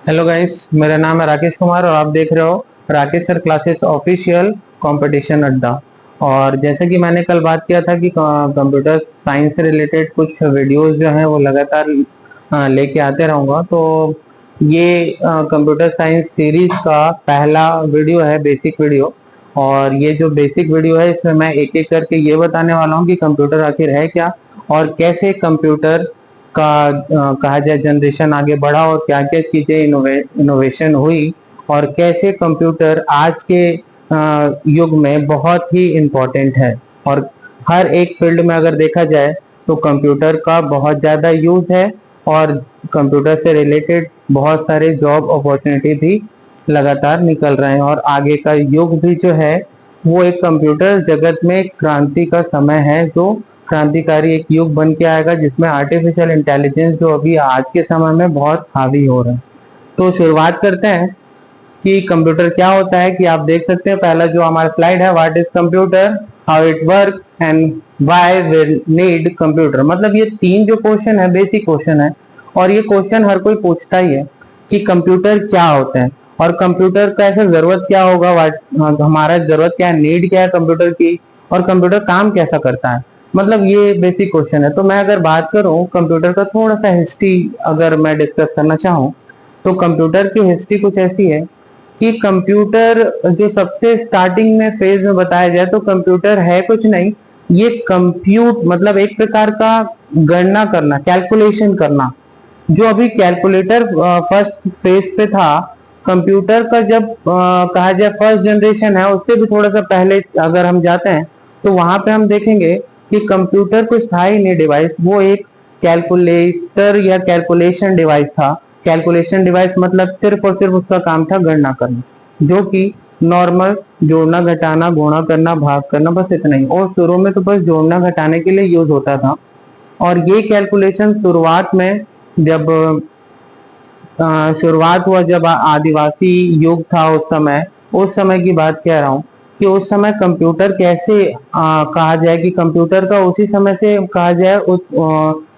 Hello guys, मेरा नाम है राकेश कुमार और आप देख रहे हो Rakesh sir classes official competition अड्डा। और जैसे कि मैंने कल बात किया था कि कंप्यूटर साइंस से रिलेटेड कुछ वीडियोस जो हैं वो लगातार लेके आते रहूँगा। तो ये कंप्यूटर साइंस सीरीज का पहला वीडियो है, बेसिक वीडियो। और ये जो बेसिक वीडियो है इसमें मैं एक एक करके ये बताने वाला हूँ कि कंप्यूटर आखिर है क्या और कैसे कंप्यूटर का कहा जाए जनरेशन आगे बढ़ा और क्या क्या चीजें इनोवेशन हुई और कैसे कंप्यूटर आज के युग में बहुत ही इम्पोर्टेंट है। और हर एक फील्ड में अगर देखा जाए तो कंप्यूटर का बहुत ज़्यादा यूज है और कंप्यूटर से रिलेटेड बहुत सारे जॉब अपॉर्चुनिटी भी लगातार निकल रहे हैं। और आगे का युग भी जो है वो एक कंप्यूटर जगत में क्रांति का समय है, जो क्रांतिकारी एक युग बन के आएगा जिसमें आर्टिफिशियल इंटेलिजेंस जो अभी आज के समय में बहुत हावी हो रहा है। तो शुरुआत करते हैं कि कंप्यूटर क्या होता है। कि आप देख सकते हैं पहला जो हमारा स्लाइड है, what is computer, how it work and why we need computer. मतलब ये तीन जो क्वेश्चन है बेसिक क्वेश्चन है और ये क्वेश्चन हर कोई पूछता ही है कि कंप्यूटर क्या होता है और कंप्यूटर का ऐसा जरूरत क्या होगा, हमारा जरूरत क्या है, नीड क्या है कंप्यूटर की, और कंप्यूटर काम कैसा करता है। मतलब ये बेसिक क्वेश्चन है। तो मैं अगर बात करूं कंप्यूटर का थोड़ा सा हिस्ट्री अगर मैं डिस्कस करना चाहूं तो कंप्यूटर की हिस्ट्री कुछ ऐसी है कि कंप्यूटर जो सबसे स्टार्टिंग में फेज में बताया जाए तो कंप्यूटर है कुछ नहीं, ये कंप्यूट मतलब एक प्रकार का गणना करना, कैलकुलेशन करना। जो अभी कैलकुलेटर फर्स्ट फेज पे था, कंप्यूटर का जब कहा जाए फर्स्ट जनरेशन है उससे भी थोड़ा सा पहले अगर हम जाते हैं तो वहां पे हम देखेंगे कि कंप्यूटर कुछ था ही नहीं डिवाइस, वो एक कैलकुलेटर या कैलकुलेशन डिवाइस था। कैलकुलेशन डिवाइस मतलब सिर्फ और सिर्फ उसका काम था गणना करना, जो कि नॉर्मल जोड़ना घटाना गुणा करना भाग करना, बस इतना ही। और शुरू में तो बस जोड़ना घटाने के लिए यूज होता था। और ये कैलकुलेशन शुरुआत में जब शुरुआत हुआ जब आदिवासी युग था, उस समय की बात कह रहा हूँ कि उस समय कंप्यूटर कैसे कहा जाए कि कंप्यूटर का उसी समय से कहा जाए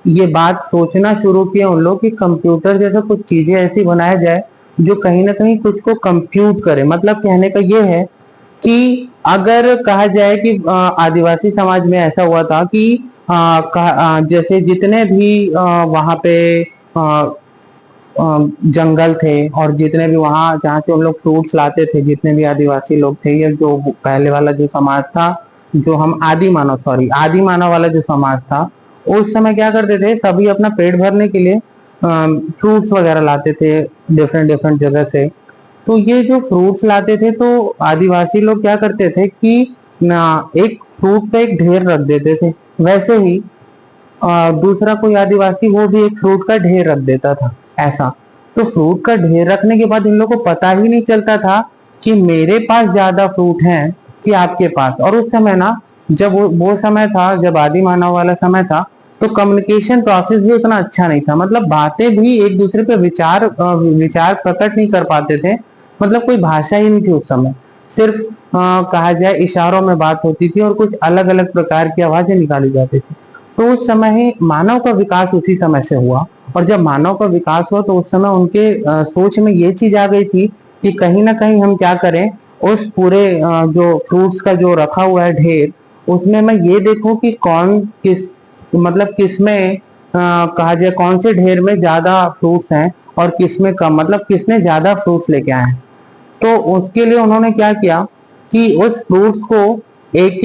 ये बात सोचना शुरू किया उन लोग कि कंप्यूटर जैसा कुछ चीजें ऐसी बनाया जाए जो कहीं ना कहीं कुछ को कंप्यूट करे। मतलब कहने का ये है कि अगर कहा जाए कि आदिवासी समाज में ऐसा हुआ था कि जैसे जितने भी वहां पे जंगल थे और जितने भी वहां जहाँ से हम लोग फ्रूट्स लाते थे, जितने भी आदिवासी लोग थे या जो पहले वाला जो समाज था, जो हम आदि मानव वाला जो समाज था, उस समय क्या करते थे सभी अपना पेट भरने के लिए फ्रूट्स वगैरह लाते थे डिफरेंट डिफरेंट जगह से। तो ये जो फ्रूट्स लाते थे तो आदिवासी लोग क्या करते थे कि ना एक फ्रूट का एक ढेर रख देते थे, वैसे ही दूसरा कोई आदिवासी वो भी एक फ्रूट का ढेर रख देता था ऐसा। तो फ्रूट का ढेर रखने के बाद इन लोगों को पता ही नहीं चलता था कि मेरे पास ज्यादा फ्रूट हैं कि आपके पास। और उस समय ना जब वो समय था जब आदि मानव वाला समय था, तो कम्युनिकेशन प्रोसेस भी उतना अच्छा नहीं था। मतलब बातें भी एक दूसरे पे विचार प्रकट नहीं कर पाते थे। मतलब कोई भाषा ही नहीं थी उस समय, सिर्फ कहा जाए इशारों में बात होती थी और कुछ अलग अलग प्रकार की आवाजें निकाली जाती थी। तो उस समय ही मानव का विकास उसी समय से हुआ। और जब मानव का विकास हुआ तो उस समय उनके सोच में ये चीज आ गई थी कि कहीं ना कहीं हम क्या करें, उस पूरे जो फ्रूट्स का जो रखा हुआ है ढेर, उसमें मैं ये देखूं कि कौन किस मतलब किसमें कहा जाए कौन से ढेर में ज्यादा फ्रूट्स हैं और किसमें कम, मतलब किसने ज्यादा फ्रूट्स लेके आए हैं। तो उसके लिए उन्होंने क्या किया कि उस फ्रूट्स को एक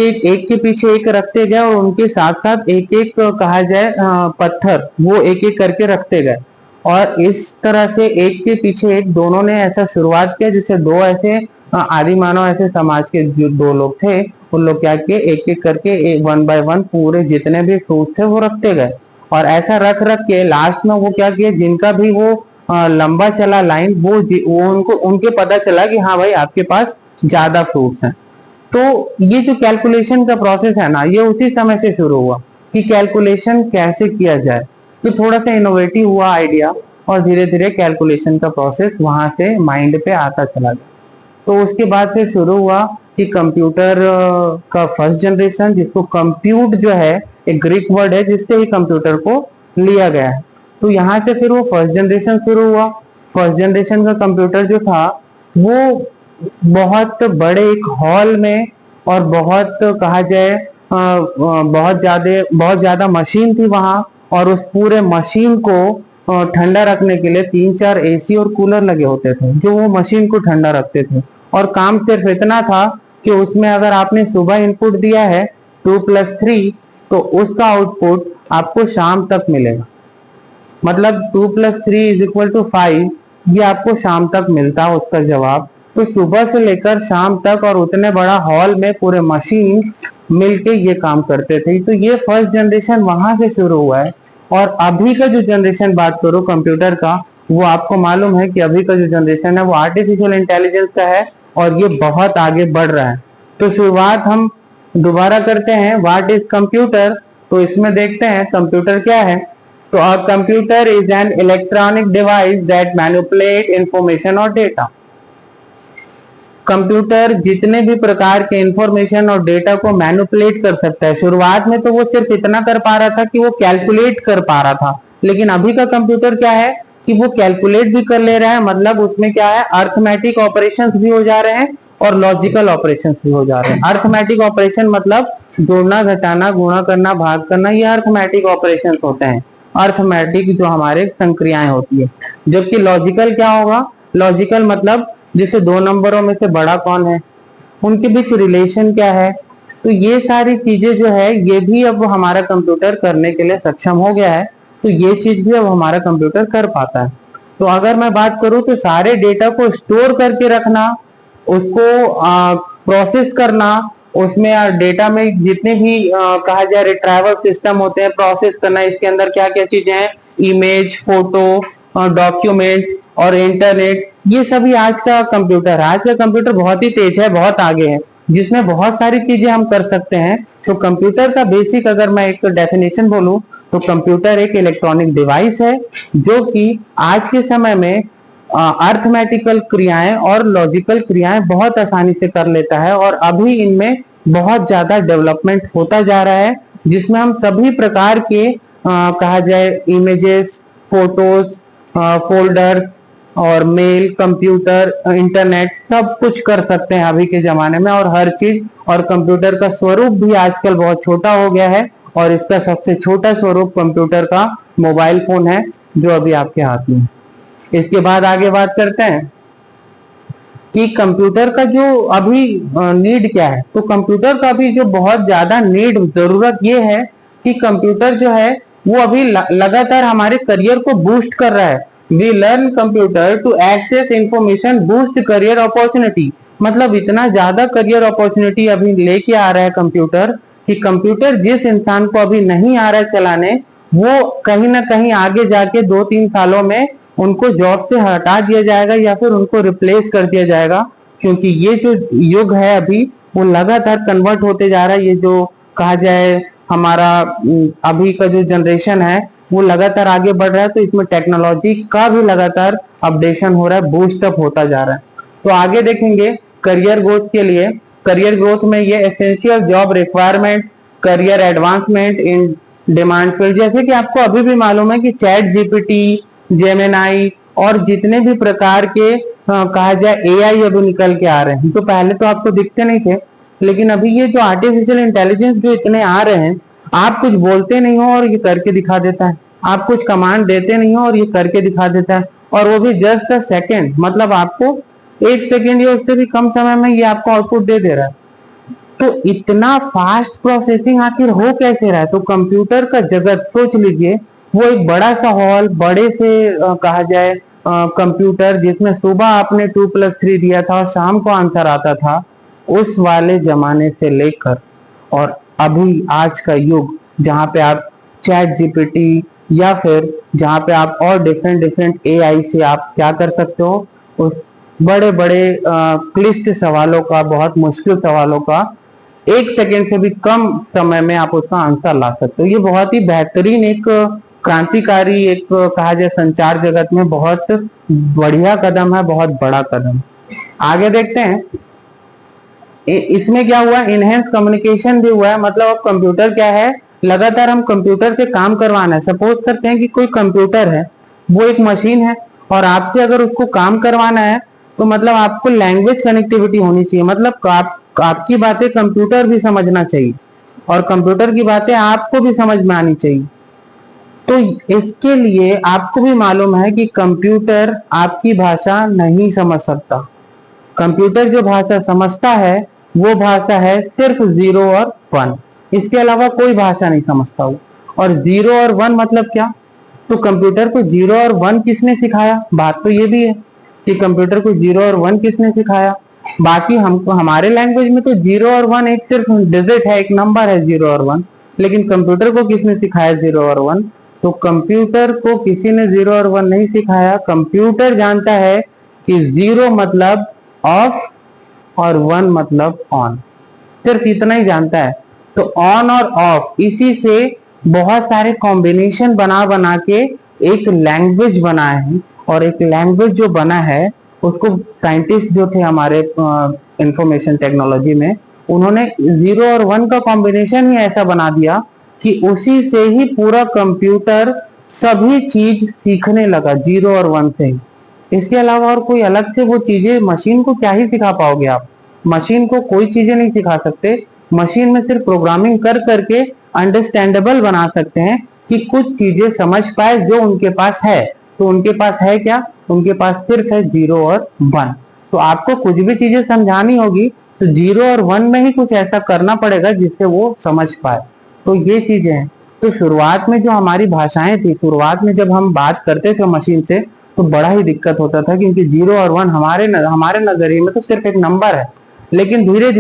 के पीछे एक रखते गए और उनके साथ साथ एक एक कहा जाए पत्थर वो एक एक करके रखते गए। और इस तरह से एक के पीछे एक दोनों ने ऐसा शुरुआत किया जिससे दो ऐसे आदि मानव ऐसे समाज के जो दो लोग थे उन लोग क्या किए, एक एक करके वन बाय वन पूरे जितने भी फ्रूट्स थे वो रखते गए। और ऐसा रख रख के लास्ट में वो क्या किए, जिनका भी वो लंबा चला लाइन वो उनको उनके पता चला कि हाँ भाई आपके पास ज्यादा फ्रूट्स हैं। तो ये जो कैलकुलेशन का प्रोसेस है ना, ये उसी समय से शुरू हुआ कि कैलकुलेशन कैसे किया जाए। तो थोड़ा सा इनोवेटिव हुआ आइडिया और धीरे धीरे कैलकुलेशन का प्रोसेस वहां से माइंड पे आता चला गया। तो उसके बाद फिर शुरू हुआ कि कंप्यूटर का फर्स्ट जनरेशन, जिसको कंप्यूट जो है एक ग्रीक वर्ड है जिससे ही कंप्यूटर को लिया गया है। तो यहाँ से फिर वो फर्स्ट जनरेशन शुरू हुआ। फर्स्ट जनरेशन का कंप्यूटर जो था वो बहुत बड़े एक हॉल में और बहुत कहा जाए बहुत ज्यादा मशीन थी वहां, और उस पूरे मशीन को ठंडा रखने के लिए 3-4 एसी और कूलर लगे होते थे जो वो मशीन को ठंडा रखते थे। और काम सिर्फ इतना था कि उसमें अगर आपने सुबह इनपुट दिया है 2+3 तो उसका आउटपुट आपको शाम तक मिलेगा। मतलब 2+3 = 5, ये आपको शाम तक मिलता है उसका जवाब। तो सुबह से लेकर शाम तक और उतने बड़ा हॉल में पूरे मशीन मिलके ये काम करते थे। तो ये फर्स्ट जनरेशन वहां से शुरू हुआ है। और अभी का जो जनरेशन बात करो कंप्यूटर का, वो आपको मालूम है कि अभी का जो जनरेशन है वो आर्टिफिशियल इंटेलिजेंस का है और ये बहुत आगे बढ़ रहा है। तो शुरुआत हम दोबारा करते हैं, व्हाट इज कंप्यूटर। तो इसमें देखते हैं कंप्यूटर क्या है। तो a computer is an electronic device that manipulate information और डेटा। कंप्यूटर जितने भी प्रकार के इंफॉर्मेशन और डेटा को मैनिपुलेट कर सकता है। शुरुआत में तो वो सिर्फ इतना कर पा रहा था कि वो कैलकुलेट कर पा रहा था, लेकिन अभी का कंप्यूटर क्या है कि वो कैलकुलेट भी कर ले रहा है। मतलब उसमें क्या है, अर्थमेटिक ऑपरेशंस भी हो जा रहे हैं और लॉजिकल ऑपरेशंस भी हो जा रहे हैं। अर्थमेटिक ऑपरेशन मतलब जोड़ना, घटाना, गुणा करना, भाग करना, ये अर्थमेटिक ऑपरेशंस होते हैं। अर्थमेटिक जो हमारे संक्रियाएं होती है। जबकि लॉजिकल क्या होगा, लॉजिकल मतलब जैसे दो नंबरों में से बड़ा कौन है, उनके बीच रिलेशन क्या है। तो ये सारी चीजें जो है ये भी अब हमारा कंप्यूटर करने के लिए सक्षम हो गया है। तो ये चीज भी अब हमारा कंप्यूटर कर पाता है। तो अगर मैं बात करूं तो सारे डेटा को स्टोर करके रखना, उसको प्रोसेस करना, उसमें डेटा में जितने भी कहा जाए रिट्राइवल सिस्टम होते हैं, प्रोसेस करना, इसके अंदर क्या क्या चीजें हैं, इमेज, फोटो, डॉक्यूमेंट और इंटरनेट, ये सभी आज का कंप्यूटर है। आज का कंप्यूटर बहुत ही तेज है, बहुत आगे है, जिसमें बहुत सारी चीजें हम कर सकते हैं। तो कंप्यूटर का बेसिक अगर मैं एक डेफिनेशन बोलूं तो कंप्यूटर एक इलेक्ट्रॉनिक डिवाइस है जो कि आज के समय में अर्थमेटिकल क्रियाएं और लॉजिकल क्रियाएं बहुत आसानी से कर लेता है। और अभी इनमें बहुत ज्यादा डेवलपमेंट होता जा रहा है, जिसमें हम सभी प्रकार के कहा जाए इमेजेस, फोटोज, फोल्डर्स और मेल, कंप्यूटर, इंटरनेट, सब कुछ कर सकते हैं अभी के जमाने में, और हर चीज। और कंप्यूटर का स्वरूप भी आजकल बहुत छोटा हो गया है, और इसका सबसे छोटा स्वरूप कंप्यूटर का मोबाइल फोन है जो अभी आपके हाथ में है। इसके बाद आगे बात करते हैं कि कंप्यूटर का जो अभी नीड क्या है। तो कंप्यूटर का अभी जो बहुत ज्यादा नीड, जरूरत ये है कि कंप्यूटर जो है वो अभी लगातार हमारे करियर को बूस्ट कर रहा है। We learn computer to access information, boost career opportunity. मतलब इतना ज्यादा करियर अपॉर्चुनिटी अभी लेके आ रहा है कंप्यूटर कि कंप्यूटर जिस इंसान को अभी नहीं आ रहा है चलाने, वो कहीं ना कहीं आगे जाके 2-3 सालों में उनको जॉब से हटा दिया जाएगा या फिर उनको रिप्लेस कर दिया जाएगा। क्योंकि ये जो युग है अभी वो लगातार कन्वर्ट होते जा रहा है। ये जो कहा जाए हमारा अभी का जो जनरेशन है वो लगातार आगे बढ़ रहा है, तो इसमें टेक्नोलॉजी का भी लगातार अपडेशन हो रहा है, बूस्ट अप होता जा रहा है। तो आगे देखेंगे करियर ग्रोथ के लिए। करियर ग्रोथ में ये essential job requirement, career advancement in demand field. जैसे कि आपको अभी भी मालूम है कि चैट जीपीटी, जेमिनाई और जितने भी प्रकार के कहा जाए एआई अभी निकल के आ रहे हैं। तो पहले तो आपको दिखते नहीं थे, लेकिन अभी ये जो आर्टिफिशियल इंटेलिजेंस जो इतने आ रहे हैं, आप कुछ बोलते नहीं हो और ये करके दिखा देता है। आप कुछ कमांड देते नहीं हो और ये करके दिखा देता है, और वो भी जस्ट अ सेकेंड। मतलब आपको 1 सेकेंड या उससे भी कम समय में ये आपको आउटपुट दे दे रहा है। तो इतना फास्ट प्रोसेसिंग आखिर हो कैसे रहा है। तो कंप्यूटर का जगत सोच लीजिए, वो एक बड़ा सा हॉल, बड़े से कहा जाए कंप्यूटर, जिसमें सुबह आपने 2+3 दिया था और शाम को आंसर आता था, उस वाले जमाने से लेकर और अभी आज का युग जहाँ पे आप चैट जीपीटी या फिर जहाँ पे आप और डिफरेंट डिफरेंट एआई से आप क्या कर सकते हो, उस बड़े बड़े क्लिष्ट सवालों का, बहुत मुश्किल सवालों का 1 सेकेंड से भी कम समय में आप उसका आंसर ला सकते हो। ये बहुत ही बेहतरीन, एक क्रांतिकारी, एक कहा जाए संचार जगत में बहुत बढ़िया कदम है, बहुत बड़ा कदम। आगे देखते हैं इसमें क्या हुआ, इनहेंस कम्युनिकेशन भी हुआ है। मतलब अब कंप्यूटर क्या है, लगातार हम कंप्यूटर से काम करवाना है। सपोज करते हैं कि कोई कंप्यूटर है, वो एक मशीन है और आपसे अगर उसको काम करवाना है तो मतलब आपको लैंग्वेज कनेक्टिविटी होनी चाहिए, मतलब आपकी बातें कंप्यूटर भी समझना चाहिए और कंप्यूटर की बातें आपको भी समझ में आनी चाहिए। तो इसके लिए आपको भी मालूम है कि कंप्यूटर आपकी भाषा नहीं समझ सकता। कंप्यूटर जो भाषा समझता है वो भाषा है सिर्फ 0 और 1, इसके अलावा कोई भाषा नहीं समझता वो। और 0 और 1 मतलब क्या? तो कंप्यूटर को 0 और 1 किसने सिखाया? बात तो ये भी है कि कंप्यूटर को 0 और 1 किसने सिखाया। बाकी हमको हमारे लैंग्वेज में तो 0 और 1 एक सिर्फ डिजिट है, एक नंबर है 0 और 1, लेकिन कंप्यूटर को किसने सिखाया 0 और 1? तो कंप्यूटर को किसी ने 0 और 1 नहीं सिखाया। कंप्यूटर जानता है कि 0 मतलब ऑफ और 1 मतलब ऑन, सिर्फ इतना ही जानता है। तो ऑन और ऑफ इसी से बहुत सारे कॉम्बिनेशन बना बना के एक लैंग्वेज बना है, और एक लैंग्वेज जो बना है उसको साइंटिस्ट जो थे हमारे इंफॉर्मेशन टेक्नोलॉजी में, उन्होंने 0 और 1 का कॉम्बिनेशन ही ऐसा बना दिया कि उसी से ही पूरा कंप्यूटर सभी चीज सीखने लगा 0 और 1 से ही। इसके अलावा और कोई अलग से वो चीजें मशीन को क्या ही सिखा पाओगे आप? मशीन को कोई चीजें नहीं सिखा सकते। मशीन में सिर्फ प्रोग्रामिंग कर करके अंडरस्टैंडेबल बना सकते हैं कि कुछ चीजें समझ पाए जो उनके पास है। तो उनके पास है क्या? उनके पास सिर्फ है 0 और 1। तो आपको कुछ भी चीजें समझानी होगी तो 0 और 1 में ही कुछ ऐसा करना पड़ेगा जिससे वो समझ पाए। तो ये चीजें हैं। तो शुरुआत में जो हमारी भाषाएं थी, शुरुआत में जब हम बात करते थे मशीन से तो बड़ा ही दिक्कत होता था, क्योंकि 0 और 1 हमारे नजरिए में तो सिर्फ एक नंबर है। लेकिन धीरे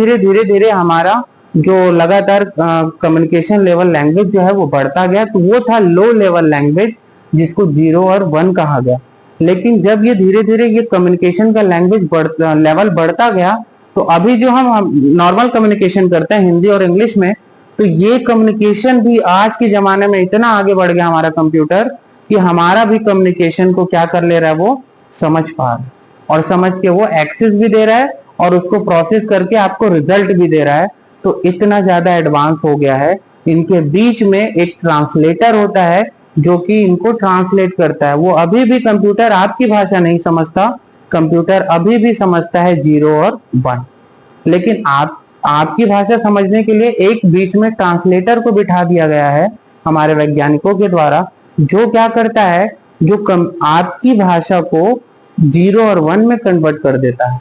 धीरे हमारा जो लगातार कम्युनिकेशन लेवल लैंग्वेज जो है वो बढ़ता गया, तो वो था लो लेवल लैंग्वेज जिसको 0 और 1 कहा गया। लेकिन जब ये धीरे धीरे ये कम्युनिकेशन का लैंग्वेज लेवल बढ़ता गया, तो अभी जो हम नॉर्मल कम्युनिकेशन करते हैं हिंदी और इंग्लिश में, तो ये कम्युनिकेशन भी आज के जमाने में इतना आगे बढ़ गया हमारा कंप्यूटर कि हमारा भी कम्युनिकेशन को क्या कर ले रहा है, वो समझ पा रहा है, और समझ के वो एक्सेस भी दे रहा है और उसको प्रोसेस करके आपको रिजल्ट भी दे रहा है। तो इतना ज्यादा एडवांस हो गया है। इनके बीच में एक ट्रांसलेटर होता है जो कि इनको ट्रांसलेट करता है। वो अभी भी कंप्यूटर आपकी भाषा नहीं समझता, कंप्यूटर अभी भी समझता है 0 और 1। लेकिन आपकी भाषा समझने के लिए एक बीच में ट्रांसलेटर को बिठा दिया गया है हमारे वैज्ञानिकों के द्वारा, जो क्या करता है, जो आपकी भाषा को 0 और 1 में कन्वर्ट कर देता है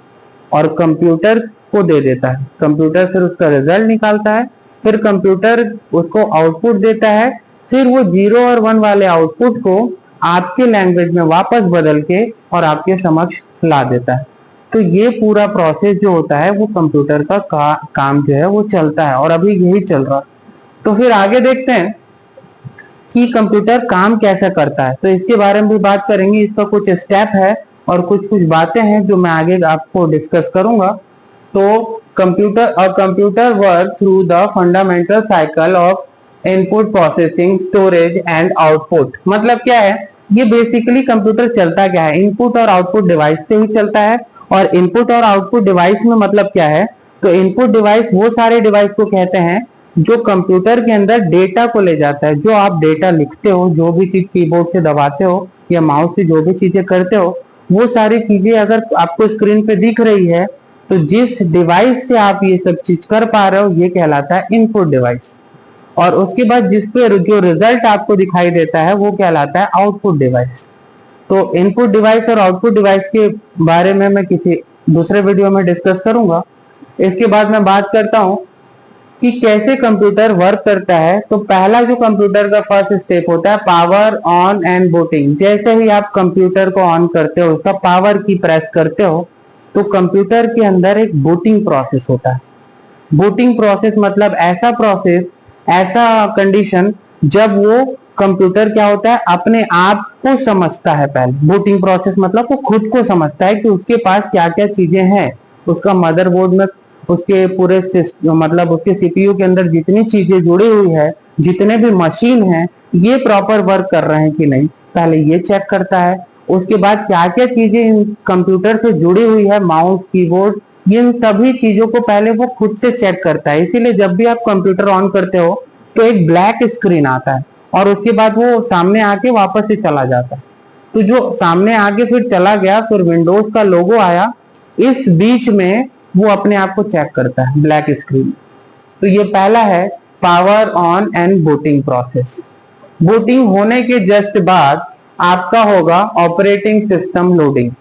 और कंप्यूटर को दे देता है। कंप्यूटर फिर उसका रिजल्ट निकालता है, फिर कंप्यूटर उसको आउटपुट देता है, फिर वो 0 और 1 वाले आउटपुट को आपके लैंग्वेज में वापस बदल के और आपके समक्ष ला देता है। तो ये पूरा प्रोसेस जो होता है वो कंप्यूटर का काम जो है वो चलता है, और अभी यही चल रहा। तो फिर आगे देखते हैं कि कंप्यूटर काम कैसा करता है, तो इसके बारे में भी बात करेंगे। इसका कुछ स्टेप है और कुछ कुछ बातें हैं जो मैं आगे आपको डिस्कस करूंगा। तो computer work through the fundamental cycle of input processing storage and output. मतलब क्या है, ये बेसिकली कंप्यूटर चलता क्या है, इनपुट और आउटपुट डिवाइस से ही चलता है। और इनपुट और आउटपुट डिवाइस में मतलब क्या है, तो इनपुट डिवाइस वो सारे डिवाइस को कहते हैं जो कंप्यूटर के अंदर डेटा को ले जाता है। जो आप डेटा लिखते हो, जो भी चीज कीबोर्ड से दबाते हो या माउस से जो भी चीजें करते हो, वो सारी चीजें अगर आपको स्क्रीन पे दिख रही है तो जिस डिवाइस से आप ये सब चीज कर पा रहे हो ये कहलाता है इनपुट डिवाइस। और उसके बाद जिस पे जो रिजल्ट आपको दिखाई देता है वो कहलाता है आउटपुट डिवाइस। तो इनपुट डिवाइस और आउटपुट डिवाइस के बारे में मैं किसी दूसरे वीडियो में डिस्कस करूंगा। इसके बाद मैं बात करता हूं कि कैसे कंप्यूटर वर्क करता है। तो पहला जो कंप्यूटर का फर्स्ट स्टेप होता है पावर ऑन एंड बूटिंग। जैसे ही आप कंप्यूटर को ऑन करते हो, उसका पावर की प्रेस करते हो, तो कंप्यूटर के अंदर एक बूटिंग प्रोसेस होता है। बूटिंग प्रोसेस मतलब ऐसा प्रोसेस, ऐसा कंडीशन जब वो कंप्यूटर क्या होता है, अपने आप को समझता है। पहले बूटिंग प्रोसेस मतलब वो खुद को समझता है कि उसके पास क्या क्या चीजें हैं, उसका मदरबोर्ड में उसके पूरे मतलब उसके सीपीयू के अंदर जितनी चीजें जुड़ी हुई है, जितने भी मशीन हैं, ये प्रॉपर वर्क कर रहे हैं कि नहीं, पहले ये चेक करता है। उसके बाद क्या क्या चीजें कंप्यूटर से जुड़ी हुई है, माउस, कीबोर्ड, इन सभी चीजों को पहले वो खुद से चेक करता है। इसीलिए जब भी आप कंप्यूटर ऑन करते हो तो एक ब्लैक स्क्रीन आता है और उसके बाद वो सामने आके वापस से चला जाता है। तो जो सामने आके फिर चला गया, फिर विंडोज का लोगो आया, इस बीच में वो अपने आप को चेक करता है ब्लैक स्क्रीन। तो ये पहला है power on and booting process. Booting होने के जस्ट बाद आपका होगा ऑपरेटिंग सिस्टम लोडिंग।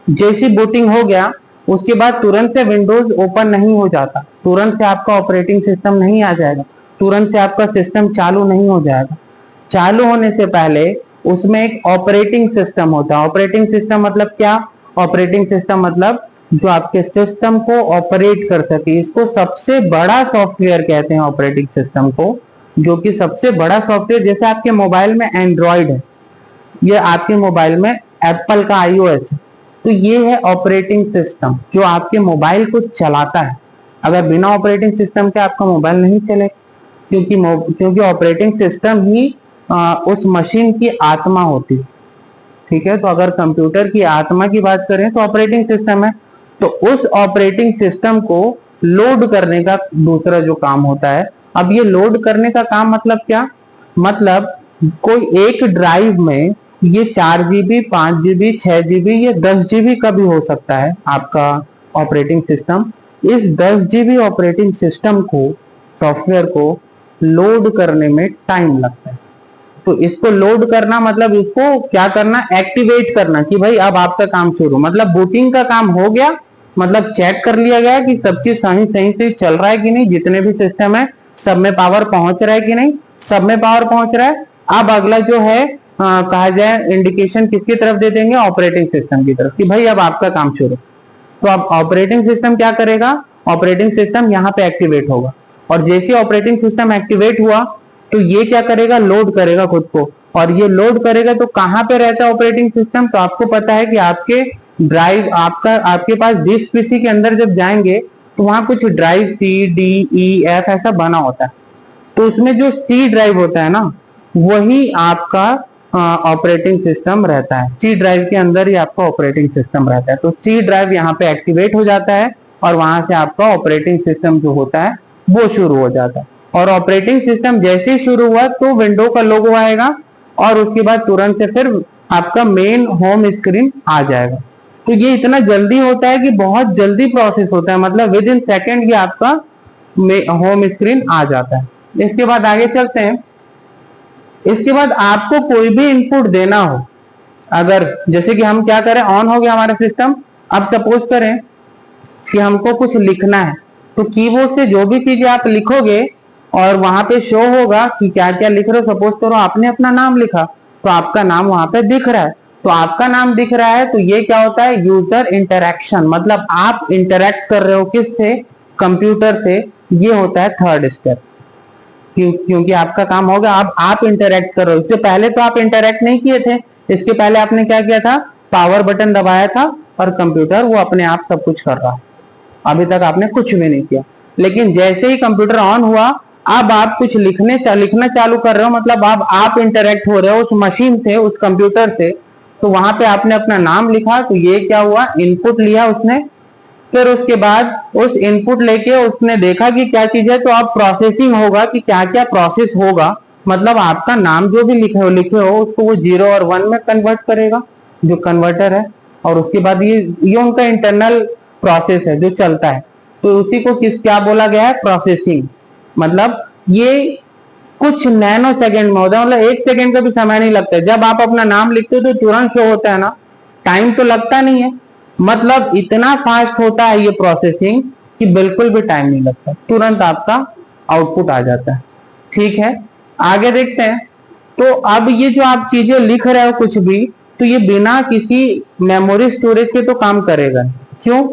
जैसी बूटिंग हो गया उसके बाद तुरंत से विंडोज ओपन नहीं हो जाता, तुरंत से आपका ऑपरेटिंग सिस्टम नहीं आ जाएगा, तुरंत से आपका सिस्टम चालू नहीं हो जाएगा। चालू होने से पहले उसमें एक ऑपरेटिंग सिस्टम होता है। ऑपरेटिंग सिस्टम मतलब क्या? ऑपरेटिंग सिस्टम मतलब जो आपके सिस्टम को ऑपरेट कर सके, इसको सबसे बड़ा सॉफ्टवेयर कहते हैं ऑपरेटिंग सिस्टम को, जो कि सबसे बड़ा सॉफ्टवेयर। जैसे आपके मोबाइल में एंड्रॉइड है, ये आपके मोबाइल में एप्पल का iOS है, तो ये है ऑपरेटिंग सिस्टम जो आपके मोबाइल को चलाता है। अगर बिना ऑपरेटिंग सिस्टम के आपका मोबाइल नहीं चले, क्योंकि ऑपरेटिंग सिस्टम ही उस मशीन की आत्मा होती है। ठीक है, तो अगर कंप्यूटर की आत्मा की बात करें तो ऑपरेटिंग सिस्टम है। तो उस ऑपरेटिंग सिस्टम को लोड करने का दूसरा जो काम होता है। अब ये लोड करने का काम मतलब क्या? मतलब कोई एक ड्राइव में ये 4 GB, 5 GB, 6 GB, ये 10 GB का भी हो सकता है आपका ऑपरेटिंग सिस्टम। इस 10 GB ऑपरेटिंग सिस्टम को, सॉफ्टवेयर को लोड करने में टाइम लगता है। तो इसको लोड करना मतलब इसको क्या करना? एक्टिवेट करना कि भाई अब आपका काम शुरू। मतलब बूटिंग का काम हो गया, मतलब चेक कर लिया गया कि सब चीज सही सही से चल रहा है कि नहीं, जितने भी सिस्टम है सब में पावर पहुंच रहा है कि नहीं, सब में पावर पहुंच रहा है। अब अगला जो है कहा जाए इंडिकेशन किसकी तरफ दे देंगे? ऑपरेटिंग सिस्टम की तरफ, कि भाई अब आपका काम शुरू। तो अब ऑपरेटिंग सिस्टम क्या करेगा? ऑपरेटिंग सिस्टम यहाँ पे एक्टिवेट होगा, और जैसे ऑपरेटिंग सिस्टम एक्टिवेट हुआ तो ये क्या करेगा? लोड करेगा खुद को। और ये लोड करेगा तो कहाँ पे रहता है ऑपरेटिंग सिस्टम? तो आपको पता है कि आपके ड्राइव, आपके पास डिस्क पीसी के अंदर जब जाएंगे तो वहां कुछ drive C, D, E, F ऐसा बना होता है। तो उसमें जो C ड्राइव होता है ना, वही आपका ऑपरेटिंग सिस्टम रहता है। C ड्राइव के अंदर ही आपका ऑपरेटिंग सिस्टम रहता है। तो C ड्राइव यहाँ पे एक्टिवेट हो जाता है और वहां से आपका ऑपरेटिंग सिस्टम जो होता है वो शुरू हो जाता है। और ऑपरेटिंग सिस्टम जैसे ही शुरू हुआ तो विंडो का लोगो आएगा और उसके बाद तुरंत से फिर आपका मेन होम स्क्रीन आ जाएगा। तो ये इतना जल्दी होता है कि बहुत जल्दी प्रोसेस होता है, मतलब विद इन सेकेंड ये आपका होम स्क्रीन आ जाता है। इसके बाद आगे चलते हैं। इसके बाद आपको कोई भी इनपुट देना हो, अगर जैसे कि हम क्या करें, ऑन हो गया हमारा सिस्टम, अब सपोज करें कि हमको कुछ लिखना है, तो कीबोर्ड से जो भी चीजें आप लिखोगे और वहां पे शो होगा कि क्या क्या लिख रहे हो। सपोज करो आपने अपना नाम लिखा तो आपका नाम वहां पे दिख रहा है। तो आपका नाम दिख रहा है तो ये क्या होता है? यूजर इंटरेक्शन, मतलब आप इंटरेक्ट कर रहे हो किससे? कंप्यूटर से। ये होता है थर्ड स्टेप, क्योंकि आपका काम होगा, अब आप इंटरेक्ट कर रहे हो। इससे पहले तो आप इंटरेक्ट नहीं किए थे, इसके पहले आपने क्या किया था? पावर बटन दबाया था और कंप्यूटर वो अपने आप सब कुछ कर रहा है। अभी तक आपने कुछ भी नहीं किया। लेकिन जैसे ही कंप्यूटर ऑन हुआ, अब आप कुछ लिखना चालू कर रहे हो, मतलब अब आप इंटरेक्ट हो रहे हो उस मशीन से, उस कंप्यूटर से। तो वहां पे आपने अपना नाम लिखा, तो ये क्या हुआ? इनपुट लिया उसने। फिर उसके बाद उस इनपुट लेके उसने देखा कि क्या चीज है, तो अब प्रोसेसिंग होगा कि क्या क्या प्रोसेस होगा। मतलब आपका नाम जो भी लिखे हो उसको वो 0 और 1 में कन्वर्ट करेगा, जो कन्वर्टर है। और उसके बाद ये उनका इंटरनल प्रोसेस है जो चलता है। तो उसी को क्या बोला गया है? प्रोसेसिंग। मतलब ये कुछ नैनो सेकंड में होता है, मतलब 1 सेकंड का भी समय नहीं लगता है। जब आप अपना नाम लिखते हो तो तुरंत शो होता है ना, टाइम तो लगता नहीं है। मतलब इतना फास्ट होता है ये प्रोसेसिंग कि बिल्कुल भी टाइम नहीं लगता, तुरंत आपका आउटपुट आ जाता है। ठीक है, आगे देखते हैं। तो अब ये जो आप चीजें लिख रहे हो कुछ भी, तो ये बिना किसी मेमोरी स्टोरेज के तो काम करेगा। क्यों?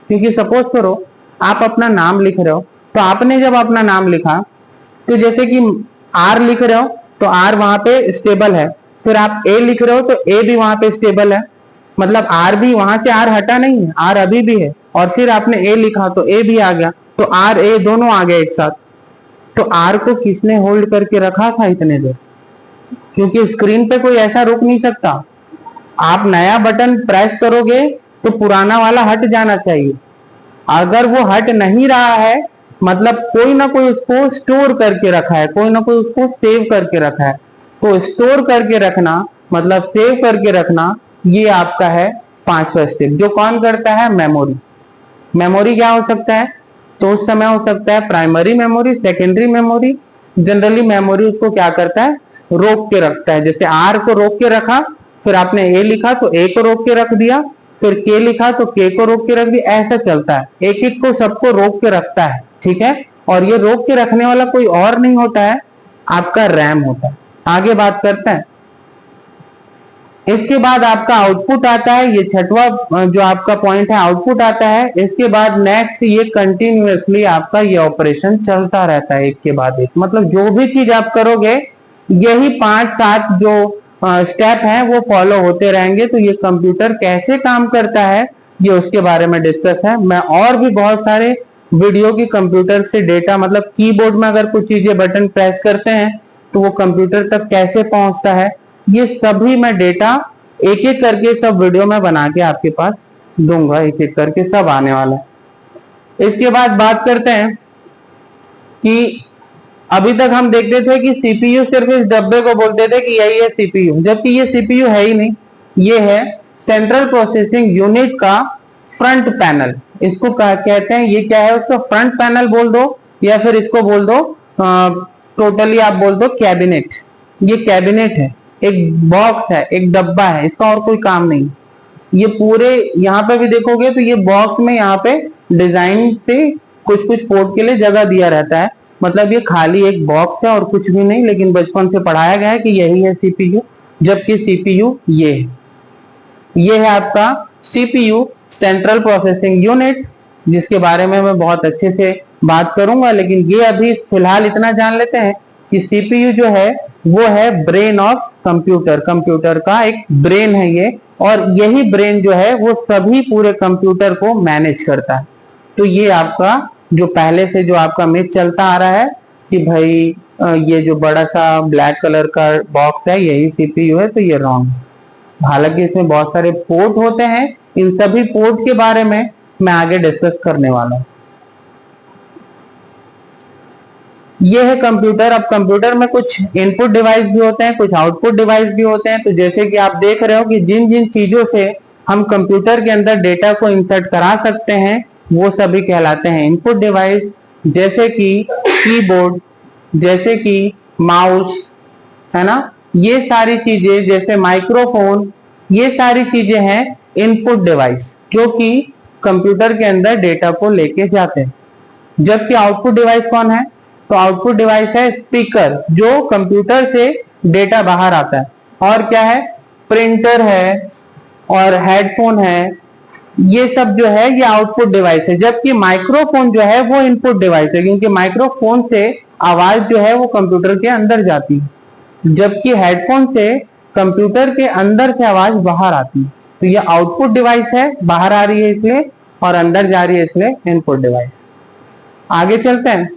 क्योंकि सपोज करो आप अपना नाम लिख रहे हो, तो आपने जब अपना नाम लिखा तो जैसे कि आर लिख रहे हो तो आर वहां पे स्टेबल है, फिर आप ए लिख रहे हो तो ए भी वहां पे स्टेबल है, मतलब आर भी वहां से आर हटा नहीं है, आर अभी भी है। और फिर आपने ए लिखा तो ए भी आ गया, तो आर ए दोनों आ गए एक साथ। तो आर को किसने होल्ड करके रखा था इतने देर? क्योंकि स्क्रीन पे कोई ऐसा रुक नहीं सकता। आप नया बटन प्रेस करोगे तो पुराना वाला हट जाना चाहिए। अगर वो हट नहीं रहा है, मतलब कोई ना कोई उसको स्टोर करके रखा है, कोई ना कोई उसको सेव करके रखा है। तो स्टोर करके रखना मतलब सेव करके रखना, ये आपका है पांचवा स्टेप, जो कौन करता है? मेमोरी। मेमोरी क्या हो सकता है? तो उस समय हो सकता है primary memory, secondary memory. Generally memory उसको क्या करता है? रोक के रखता है। जैसे आर को रोक के रखा, फिर आपने ए लिखा तो ए को रोक के रख दिया, फिर के लिखा तो के को रोक के रख दिया, ऐसा चलता है। एक एक को सबको रोक के रखता है, ठीक है। और ये रोक के रखने वाला कोई और नहीं होता है, आपका रैम होता है। आगे बात करते हैं। इसके बाद आपका आउटपुट आता है, ये छठवा जो आपका पॉइंट है, आउटपुट आता है। इसके बाद नेक्स्ट ये कंटिन्यूअसली आपका ये ऑपरेशन चलता रहता है एक के बाद एक, मतलब जो भी चीज आप करोगे यही 5-7 जो स्टेप हैं वो फॉलो होते रहेंगे। तो ये कंप्यूटर कैसे काम करता है ये उसके बारे में डिस्कस है। मैं और भी बहुत सारे वीडियो की कंप्यूटर से डेटा, मतलब कीबोर्ड में अगर कुछ चीजें बटन प्रेस करते हैं तो वो कंप्यूटर तक कैसे पहुंचता है, ये सभी मैं डेटा एक एक करके सब वीडियो में बना के आपके पास दूंगा, एक एक करके सब आने वाला है। इसके बाद बात करते हैं कि अभी तक हम देखते थे कि सीपीयू सिर्फ इस डब्बे को बोलते थे कि यही है सीपीयू, जबकि ये सीपीयू है ही नहीं। ये है सेंट्रल प्रोसेसिंग यूनिट का फ्रंट पैनल, इसको कहते हैं। ये क्या है? उसको फ्रंट पैनल बोल दो या फिर इसको बोल दो टोटली आप बोल दो कैबिनेट। ये कैबिनेट है, एक बॉक्स है, एक डब्बा है, इसका और कोई काम नहीं। ये पूरे यहाँ पे भी देखोगे तो ये बॉक्स में यहाँ पे डिजाइन से कुछ कुछ पोर्ट के लिए जगह दिया रहता है, मतलब ये खाली एक बॉक्स है और कुछ भी नहीं। लेकिन बचपन से पढ़ाया गया है कि यही है सीपीयू, जबकि सीपीयू ये है आपका सीपीयू सेंट्रल प्रोसेसिंग यूनिट, जिसके बारे में मैं बहुत अच्छे से बात करूंगा। लेकिन ये अभी फिलहाल इतना जान लेते हैं कि सीपीयू जो है वो है ब्रेन ऑफ कंप्यूटर, कंप्यूटर का एक ब्रेन है ये, और यही ब्रेन जो है वो सभी पूरे कंप्यूटर को मैनेज करता है। तो ये आपका जो पहले से जो आपका मिथ चलता आ रहा है कि भाई ये जो बड़ा सा ब्लैक कलर का बॉक्स है यही सीपीयू है, तो ये रॉन्ग है। हालांकि इसमें बहुत सारे पोर्ट होते हैं, इन सभी पोर्ट के बारे में मैं आगे डिस्कस करने वाला हूं। ये है कंप्यूटर। अब कंप्यूटर में कुछ इनपुट डिवाइस भी होते हैं, कुछ आउटपुट डिवाइस भी होते हैं। तो जैसे कि आप देख रहे हो कि जिन जिन चीजों से हम कंप्यूटर के अंदर डेटा को इंसर्ट करा सकते हैं वो सभी कहलाते हैं इनपुट डिवाइस। जैसे कि कीबोर्ड, जैसे कि माउस, है ना, ये सारी चीजें, जैसे माइक्रोफोन, ये सारी चीजें हैं इनपुट डिवाइस, जो कि कंप्यूटर के अंदर डेटा को लेके जाते हैं। जबकि आउटपुट डिवाइस कौन है? तो आउटपुट डिवाइस है स्पीकर, जो कंप्यूटर से डेटा बाहर आता है। और क्या है? प्रिंटर है और हेडफोन है, ये सब जो है ये आउटपुट डिवाइस है। जबकि माइक्रोफोन जो है वो इनपुट डिवाइस है, क्योंकि माइक्रोफोन से आवाज जो है वो कंप्यूटर के अंदर जाती है, जबकि हेडफोन से कंप्यूटर के अंदर से आवाज बाहर आती है। तो ये आउटपुट डिवाइस है, बाहर आ रही है इसलिए, और अंदर जा रही है इसलिए इनपुट डिवाइस। आगे चलते हैं।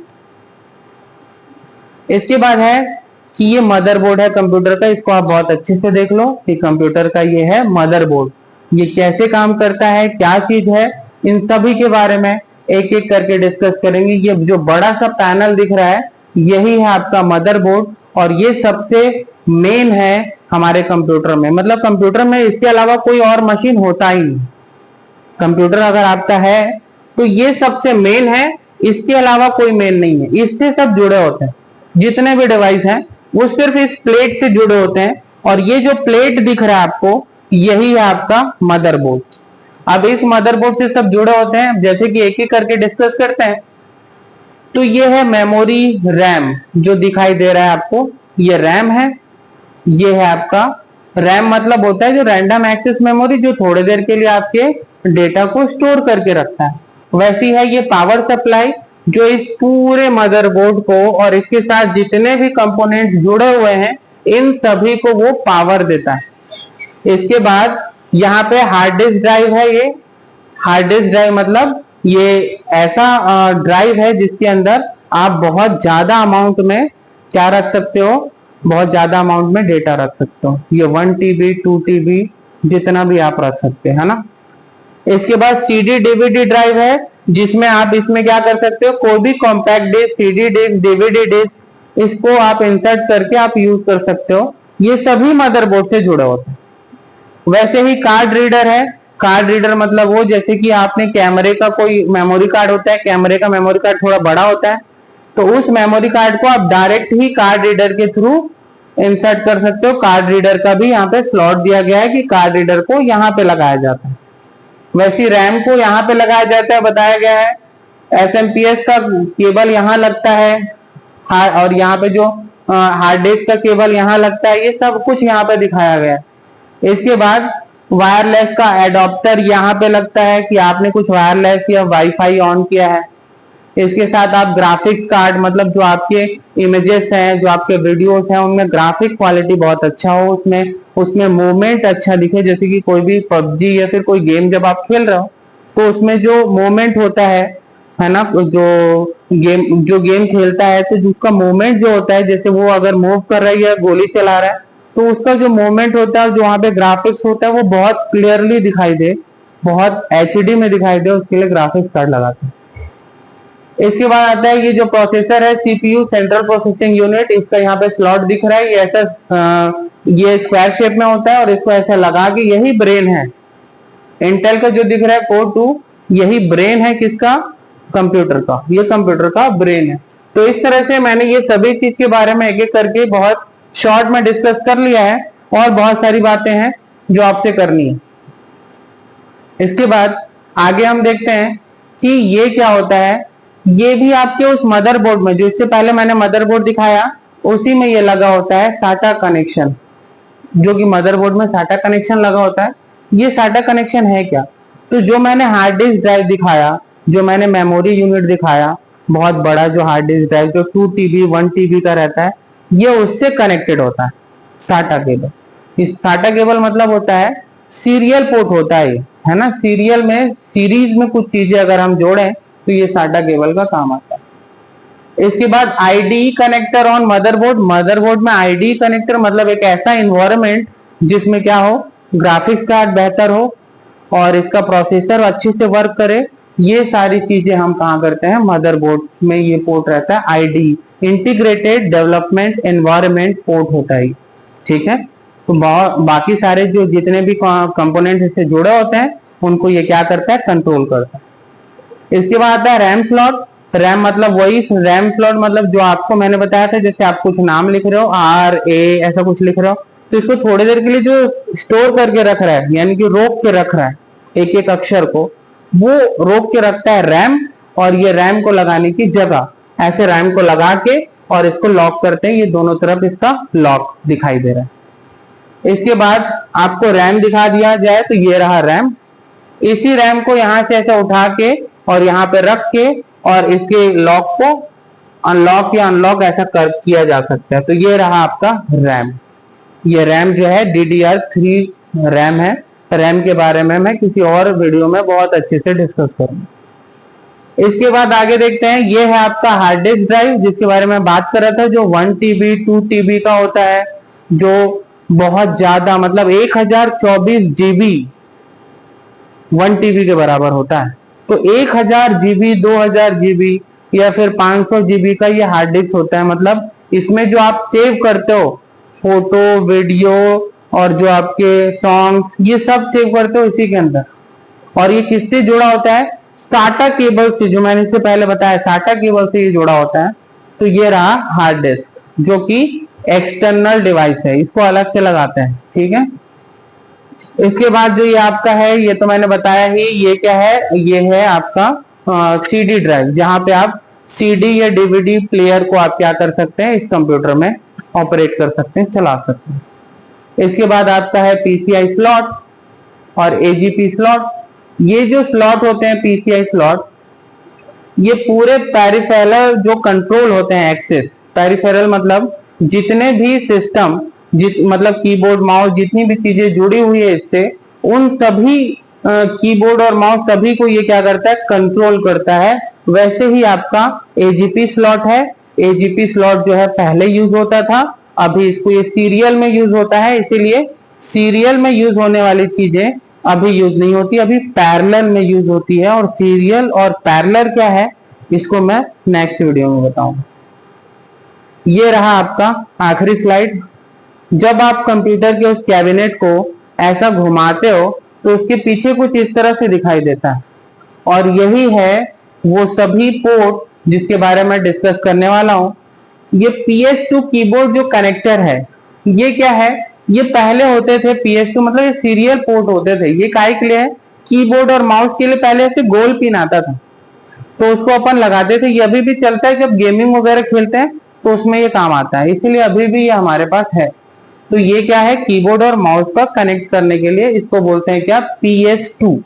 इसके बाद है कि ये मदरबोर्ड है कंप्यूटर का, इसको आप बहुत अच्छे से देख लो कि कंप्यूटर का ये है मदरबोर्ड। ये कैसे काम करता है, क्या चीज है, इन सभी के बारे में एक एक करके डिस्कस करेंगे। ये जो बड़ा सा पैनल दिख रहा है यही है आपका मदरबोर्ड, और ये सबसे मेन है हमारे कंप्यूटर में। मतलब कंप्यूटर में इसके अलावा कोई और मशीन होता ही नहीं। कंप्यूटर अगर आपका है तो ये सबसे मेन है, इसके अलावा कोई मेन नहीं है। इससे सब जुड़े होते हैं, जितने भी डिवाइस हैं वो सिर्फ इस प्लेट से जुड़े होते हैं। और ये जो प्लेट दिख रहा है आपको, यही है आपका मदरबोर्ड। अब इस मदरबोर्ड से सब जुड़े होते हैं, जैसे कि एक एक करके डिस्कस करते हैं। तो ये है मेमोरी रैम, जो दिखाई दे रहा है आपको, ये रैम है। ये है आपका रैम, मतलब होता है जो रैंडम एक्सेस मेमोरी, जो थोड़ी देर के लिए आपके डेटा को स्टोर करके रखता है। वैसी है ये पावर सप्लाई, जो इस पूरे मदरबोर्ड को और इसके साथ जितने भी कंपोनेंट्स जुड़े हुए हैं इन सभी को वो पावर देता है। इसके बाद यहाँ पे हार्ड डिस्क ड्राइव है। ये हार्ड डिस्क ड्राइव मतलब ये ऐसा ड्राइव है जिसके अंदर आप बहुत ज्यादा अमाउंट में क्या रख सकते हो, बहुत ज्यादा अमाउंट में डेटा रख सकते हो। ये 1 TB 2 TB जितना भी आप रख सकते हैं ना। इसके बाद CD DVD ड्राइव है, जिसमें आप इसमें क्या कर सकते हो, कोई भी compact disc, CD disc, DVD disc, इसको आप इंसर्ट करके आप यूज कर सकते हो। ये सभी मदरबोर्ड से जुड़े होते हैं। वैसे ही कार्ड रीडर है। कार्ड रीडर मतलब वो, जैसे कि आपने कैमरे का कोई मेमोरी कार्ड होता है, कैमरे का मेमोरी कार्ड थोड़ा बड़ा होता है, तो उस मेमोरी कार्ड को आप डायरेक्ट ही कार्ड रीडर के थ्रू इंसर्ट कर सकते हो। कार्ड रीडर का भी यहाँ पे स्लॉट दिया गया है कि कार्ड रीडर को यहाँ पे लगाया जाता है। वैसे रैम को यहाँ पे लगाया जाता है, बताया गया है। एसएमपीएस का केबल यहाँ लगता है, और यहाँ पे जो हार्ड डिस्क का केबल यहाँ लगता है, ये सब कुछ यहाँ पे दिखाया गया है। इसके बाद वायरलेस का एडॉप्टर यहाँ पे लगता है कि आपने कुछ वायरलेस या वाईफाई ऑन किया है। इसके साथ आप ग्राफिक्स कार्ड, मतलब जो आपके इमेजेस हैं, जो आपके वीडियोस हैं, उनमें ग्राफिक क्वालिटी बहुत अच्छा हो, उसमें मूवमेंट अच्छा दिखे। जैसे कि कोई भी पबजी या फिर कोई गेम जब आप खेल रहे हो तो उसमें जो मूवमेंट होता है ना, जो गेम खेलता है तो जिसका मूवमेंट जो होता है, जैसे वो अगर मूव कर रहा है या गोली चला रहा है, तो उसका जो मूवमेंट होता है, जो वहां पे ग्राफिक्स होता है, वो बहुत क्लियरली दिखाई दे, बहुत एचडी में दिखाई दे, उसके लिए ग्राफिक्स कार्ड लगाते हैं। इसके बाद आता है ये जो प्रोसेसर है, सीपीयू सेंट्रल प्रोसेसिंग यूनिट, इसका यहाँ पे स्लॉट दिख रहा है। ये ऐसा ये स्क्वायर शेप में होता है और इसको ऐसा लगा के, यही ब्रेन है। इंटेल का जो दिख रहा है कोर 2, यही ब्रेन है किसका? कंप्यूटर का। ये कंप्यूटर का ब्रेन है। तो इस तरह से मैंने ये सभी चीज के बारे में एक एक करके बहुत शॉर्ट में डिस्कस कर लिया है, और बहुत सारी बातें हैं जो आपसे करनी है। इसके बाद आगे हम देखते हैं कि ये क्या होता है। ये भी आपके उस मदरबोर्ड में, जो इससे पहले मैंने मदरबोर्ड दिखाया, उसी में ये लगा होता है साटा कनेक्शन, जो कि मदरबोर्ड में साटा कनेक्शन लगा होता है। ये साटा कनेक्शन है क्या? तो जो मैंने हार्ड डिस्क ड्राइव दिखाया, जो मैंने मेमोरी यूनिट दिखाया, बहुत बड़ा जो हार्ड डिस्क ड्राइव जो 2 TB 1 TB का रहता है, ये उससे कनेक्टेड होता है साटा केबल। इस साटा केबल मतलब होता है सीरियल पोर्ट होता है ना। सीरियल में, सीरीज में कुछ चीजें अगर हम जोड़ें तो ये साटा केबल का काम आता है। इसके बाद ID connector on motherboard. Motherboard में आईडी कनेक्टर मतलब एक ऐसा इन्वायरमेंट जिसमें क्या हो, ग्राफिक्स कार्ड बेहतर हो और इसका प्रोसेसर अच्छे से वर्क करे। ये सारी चीजें हम कहाँ करते हैं? मदरबोर्ड में ये पोर्ट रहता है, ID, integrated development environment port होता है। ठीक है, तो बाकी सारे जो जितने भी कंपोनेंट इससे जुड़े होते हैं उनको ये क्या करता है? कंट्रोल करता है। इसके बाद आता है रैम स्लॉट। रैम मतलब वही रैम स्लॉट, मतलब जो आपको मैंने बताया था, जैसे आप कुछ नाम लिख रहे हो, RA ऐसा कुछ लिख रहे हो, तो इसको थोड़ी देर के लिए जो स्टोर करके रख रहा है, यानी कि रोक के रख रहा है एक एक अक्षर को, वो रोक के रखता है रैम। और ये रैम को लगाने की जगह ऐसे रैम को लगा के और इसको लॉक करते हैं। ये दोनों तरफ इसका लॉक दिखाई दे रहा है। इसके बाद आपको रैम दिखा दिया जाए तो ये रहा रैम। इसी रैम को यहां से ऐसे उठा के और यहाँ पे रख के और इसके लॉक को अनलॉक या अनलॉक ऐसा किया जा सकता है। तो ये रहा आपका रैम। ये रैम जो है DDR3 रैम है। रैम के बारे में मैं किसी और वीडियो में बहुत अच्छे से डिस्कस करूंगा। इसके बाद आगे देखते हैं, ये है आपका हार्ड डिस्क ड्राइव, जिसके बारे में बात कर रहा था, जो 1 TB 2 TB का होता है, जो बहुत ज्यादा मतलब 1024 GB 1 TB के बराबर होता है। तो 1000 GB 2000 GB या फिर 500 GB का ये हार्ड डिस्क होता है। मतलब इसमें जो आप सेव करते हो फोटो, वीडियो और जो आपके सॉन्ग्स, ये सब सेव करते हो इसी के अंदर। और ये किससे जुड़ा होता है? साटा केबल से, जो मैंने इससे पहले बताया, साटा केबल से ये जुड़ा होता है। तो ये रहा हार्ड डिस्क, जो कि एक्सटर्नल डिवाइस है, इसको अलग से लगाते हैं। ठीक है, इसके बाद जो ये आपका है, ये तो मैंने बताया ही, ये क्या है? ये है आपका CD ड्राइव, जहां पे आप CD या DVD प्लेयर को आप क्या कर सकते हैं? इस कंप्यूटर में ऑपरेट कर सकते हैं, चला सकते हैं। इसके बाद आपका है PCI स्लॉट और AGP स्लॉट। ये जो स्लॉट होते हैं PCI स्लॉट, ये पूरे पेरिफेरल जो कंट्रोल होते हैं, एक्सेस पेरिफेरल मतलब जितने भी सिस्टम, मतलब कीबोर्ड माउस, जितनी भी चीजें जुड़ी हुई है इससे, उन सभी कीबोर्ड और माउस सभी को ये क्या करता है? कंट्रोल करता है। वैसे ही आपका AGP स्लॉट है। AGP स्लॉट जो है पहले यूज होता था, अभी इसको ये सीरियल में यूज होता है, इसीलिए सीरियल में यूज होने वाली चीजें अभी यूज नहीं होती, अभी पैरेलल में यूज होती है। और सीरियल और पैरेलल क्या है, इसको मैं नेक्स्ट वीडियो में बताऊंगा। ये रहा आपका आखिरी स्लाइड। जब आप कंप्यूटर के उस कैबिनेट को ऐसा घुमाते हो तो उसके पीछे कुछ इस तरह से दिखाई देता है, और यही है वो सभी पोर्ट जिसके बारे में डिस्कस करने वाला हूं। ये PS2 कीबोर्ड जो कनेक्टर है, ये क्या है, ये पहले होते थे PS2 मतलब ये सीरियल पोर्ट होते थे। ये काय के लिए है, कीबोर्ड और माउस के लिए पहले ऐसे गोल पिन आता था, तो उसको अपन लगाते थे। ये अभी भी चलता है, जब गेमिंग वगैरह खेलते हैं तो उसमें ये काम आता है, इसीलिए अभी भी ये हमारे पास है। तो ये क्या है, कीबोर्ड और माउस का कनेक्ट करने के लिए इसको बोलते हैं क्या, PS2।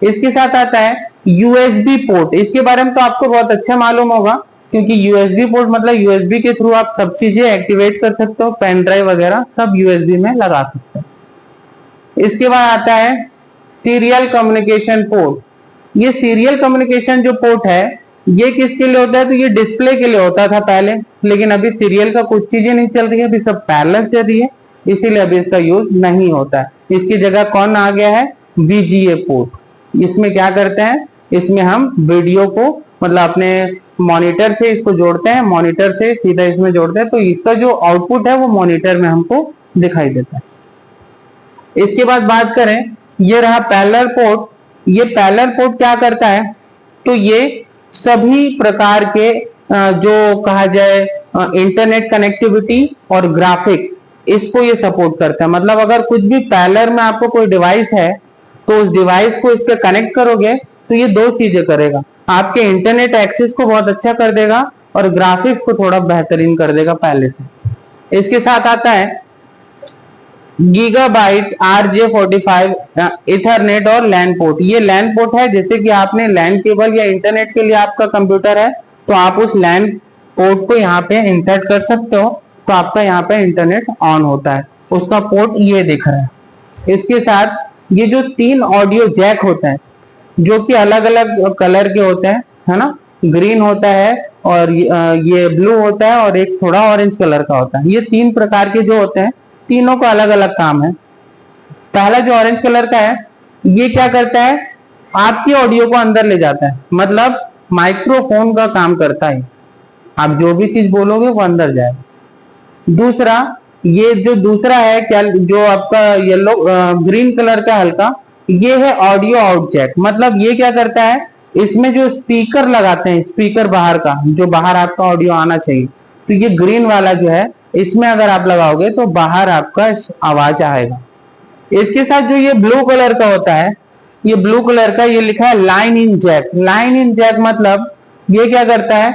इसके साथ आता है USB पोर्ट। इसके बारे में तो आपको बहुत अच्छा मालूम होगा, क्योंकि USB पोर्ट मतलब USB के थ्रू आप सब चीजें एक्टिवेट कर सकते हो, पेन ड्राइव वगैरह सब USB में लगा सकते हो। इसके बाद आता है सीरियल कम्युनिकेशन पोर्ट। ये सीरियल कम्युनिकेशन जो पोर्ट है, ये किसके लिए होता है, तो ये डिस्प्ले के लिए होता था पहले, लेकिन अभी सीरियल का कुछ चीजें नहीं चल रही है, अभी सब पैरेलल चल रही है, इसीलिए अभी इसका यूज नहीं होता है। इसकी जगह कौन आ गया है, VGA पोर्ट। इसमें क्या करते हैं, इसमें हम वीडियो को मतलब अपने मॉनिटर से इसको जोड़ते हैं, मॉनिटर से सीधा इसमें जोड़ते हैं, तो इसका जो आउटपुट है वो मॉनिटर में हमको दिखाई देता है। इसके बाद बात करें, ये रहा पैरेलल पोर्ट। ये पैरेलल पोर्ट क्या करता है, तो ये सभी प्रकार के जो कहा जाए इंटरनेट कनेक्टिविटी और ग्राफिक्स, इसको ये सपोर्ट करता है। मतलब अगर कुछ भी पैरेलल में आपको कोई डिवाइस है, तो उस डिवाइस को इस पे कनेक्ट करोगे तो ये दो चीजें करेगा, आपके इंटरनेट एक्सेस को बहुत अच्छा कर देगा और ग्राफिक्स को थोड़ा बेहतरीन कर देगा पहले से। इसके साथ आता है गीगाबाइट RJ45 इथरनेट और लैन पोर्ट। ये लैन पोर्ट है, जैसे कि आपने लैन केबल या इंटरनेट के लिए आपका कंप्यूटर है, तो आप उस लैन पोर्ट को यहाँ पे इंसर्ट कर सकते हो, तो आपका यहाँ पे इंटरनेट ऑन होता है। उसका पोर्ट ये दिख रहा है। इसके साथ ये जो 3 ऑडियो जैक होते हैं, जो कि अलग अलग कलर के होते हैं, है ना, ग्रीन होता है और ये ब्लू होता है और एक थोड़ा ऑरेंज कलर का होता है। ये 3 प्रकार के जो होते हैं, तीनों का अलग अलग काम है। पहला जो ऑरेंज कलर का है, ये क्या करता है, आपकी ऑडियो को अंदर ले जाता है, मतलब माइक्रोफोन का काम करता है। आप जो भी चीज बोलोगे वो अंदर जाएगा। दूसरा, ये जो दूसरा है क्या, जो आपका येलो ग्रीन कलर का हल्का, ये है ऑडियो आउट जैक। मतलब ये क्या करता है, इसमें जो स्पीकर लगाते हैं, स्पीकर बाहर का, जो बाहर आपका ऑडियो आना चाहिए, तो ये ग्रीन वाला जो है, इसमें अगर आप लगाओगे तो बाहर आपका आवाज आएगा। इसके साथ जो ये ब्लू कलर का होता है, ये ब्लू कलर का, ये लिखा है line in jack. Line in jack मतलब ये क्या करता है,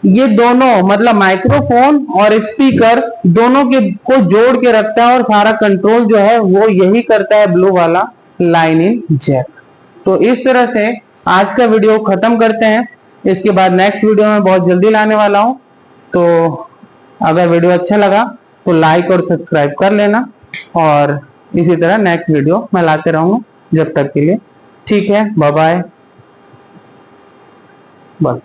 ये दोनों मतलब माइक्रोफोन और स्पीकर दोनों के को जोड़ के रखता है, और सारा कंट्रोल जो है वो यही करता है ब्लू वाला लाइन इन जैक। तो इस तरह से आज का वीडियो खत्म करते हैं। इसके बाद नेक्स्ट वीडियो में बहुत जल्दी लाने वाला हूं। तो अगर वीडियो अच्छा लगा तो लाइक और सब्सक्राइब कर लेना, और इसी तरह नेक्स्ट वीडियो मैं लाते रहूंगा। जब तक के लिए ठीक है, बाय बाय। बस।